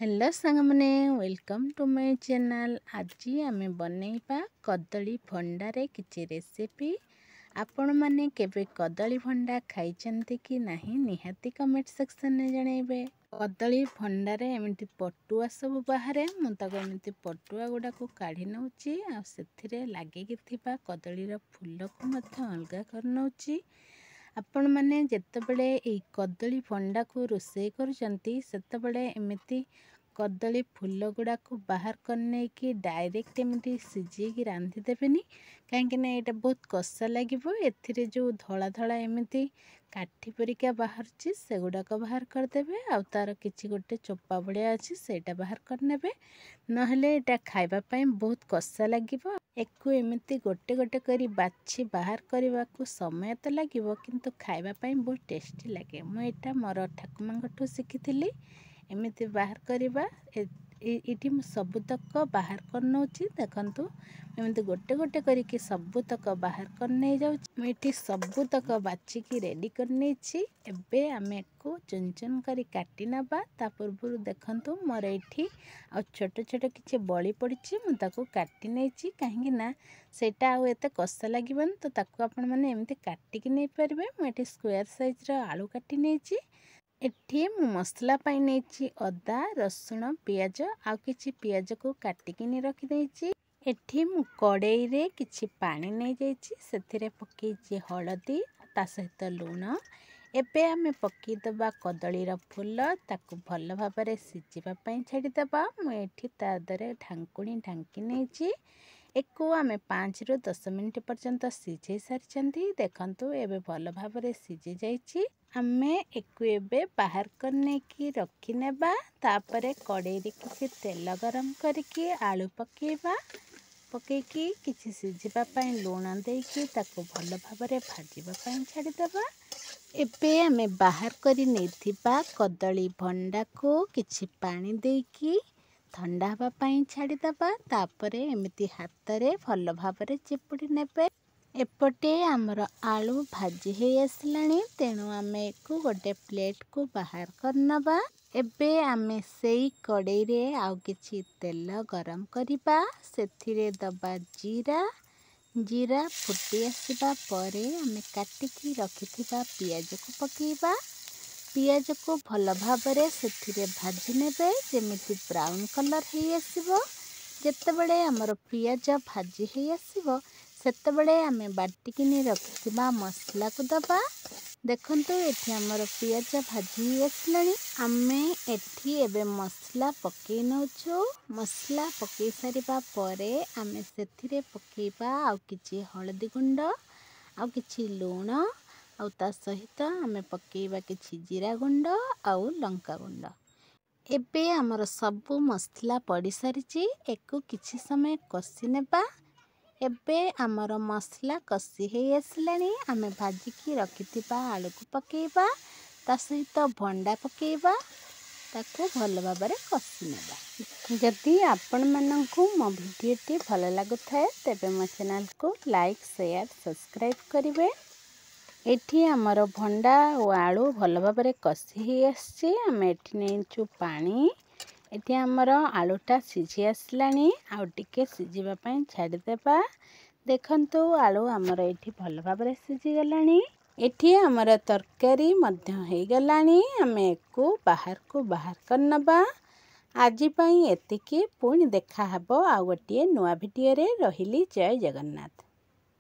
Hello सांगमने welcome to my channel. आज आमे बनैबा कदली भंडारे किछि रेसिपी। आपण माने केबे कदली भंडा खाइचंती कि नाही निहाती कमेंट सेक्शन में जणैबे। कदली भंडारे एमिति पटुआ सब बाहरे मु ताको एमिति पटुआ गुडा को काढी नउची आ सेथिरे लागिकी थिबा कदली रो फूल को मध्य अलगा कर नउची। आपण माने जेतेबेले ए कदली भंडा को रोषे करूचंती सेतेबेले एमिति कदली फूल गुड़ा को बाहर करने की डायरेक्ट एमती सीझे रांधि देबेनी कहीं यहाँ बहुत कषा लगे। एथिरे जो धला धला एमती काठी परिका बाहर से गुड़ाक बाहर करदेवे आ तार किसी गोटे चोपा भाया अच्छी सेटा बाहर करने नहले एटा खाइबापी बहुत कषा लगे। एकु एमती गोटे गोटे करी बाछि बाहर करने को समय तो लगे किंतु खाइबापी बहुत टेस्टी लगे। मुझे मोर ठाकुमाठू शिखी एमती बाहर करवा ये सबुतक बाहर कर नौची। देखंतु एमती गोटे गोटे करके सबुतक बाहर कर नहीं जाऊँ। मुझे सबुतक बाछिकी रेडी कर नहीं। एबे आमे को चुन चुन करी काटी नबा। ता पूर्व देखंतु मोर एठी आ छोट छोट किछि बळी पड़िछि मु ताको काटी नैछि काहेकि ना सेटा आ एते कष्ट लागबन तो ताको आपण माने एमती काटी कि नै परबे। मु एठी स्क्वायर साइज रो आलू काटी नैछि। एठी मु मसला पाई नैछि अदा रसुण पियाज आ किछि पियाज को काटिकिनी रखि दैछि। एठी मु कड़ाई रे किछि पानी नै जाइछि सेथिरे पकेइछि हळदी ता सहित लूण। एबे आमे पकई दबा कदली रो फूल ताको भल भाबरे सिजिबा पई छाडी दबा। मु एठी ता दरे ढांकुणी ढांकी नैछि। एको आमे 5 रु 10 मिनिट पर्यंत सिझे सारिचंती। देखंतु एबे भल भाबरे सिझी जाइछि। आमे एको एबे बाहर करने की रखी नेबा। तापरे कड़ाई रे किछि तेल गरम करके आलू पकेबा। पकेकी किछि सिझिबा पई लूण देकी ताको भल भाबरे भाजिबा पई छाडी देबा। एबे आमे बाहर करी नेथिबा कदली भंडा को किछि पानी देकी ठंडा हवा पई छाडी देबा। तापरे एमिति हातरे भल भाबरे चिपुडी नेबे। एपटे आमर आलू भाजी हे आसलानी तेणु आमे को गोटे प्लेट को बाहर करनबा। एबे आमे सेई कड़ाई रे आउ किछि तेल गरम करिबा। सेथिरे दबा जीरा फुटी आसिबा परे आमे काटिकी रखिथिबा पियाज को पकेइबा। पियाज को भल भाबरे सेथिरे भाजी नेबे जेमिति ब्राउन कलर हे आसिबो। जेतेबेले आमर पियाज भाजी हे आसिबो सेतेबेले आमे बाटिकिनी रखिथिबा मसला को दबा। देखंतु एठी आमर पियाज भाजी आसलानी। आमे एठी एबे मसला पकेई नउछु। मसला पकेई सारिबा परे आमे सेथिरे पकेइबा आउ किछि हळदी गुंड आउ किछि लूण आउ ता सहित आमे पकेइबा किछि जीरा गुंड आउ लंका गुंड। एबे आमर सबु मसला पड़ी सारिछि। एको किछि समय कषि नेबा। एबे आमर मसला कषि हे आसलानी। आमे भाजिकी रखिथिबा आलू को पकेइबा ता सहित भंडा पकेइबा ताको भल भाबरे कषि नेबा। जदि आपण माननकु मो भिडियोटी भल लागुथाय तेबे मो चैनल को लाइक शेयर सब्सक्राइब करिवे। एठी आमर भंडा और आलू भल भाबरे कषि हे आछि। आमे एठी नेछु पानी। एठी आमर आलूटा सिझी आसलानी आउ टिके सिझिबा पई छाडी देबा। देखंतु आलू आमर एठी भल भाबरे सिझी गलानी। एठी आमर तरकारी मध्य हे गलानी। आमे एको बाहर करनबा। आजि पई एतिकी पुणी देखा हबो आ गोटिए नुआ भिडियो रे। रहिली जय जगन्नाथ।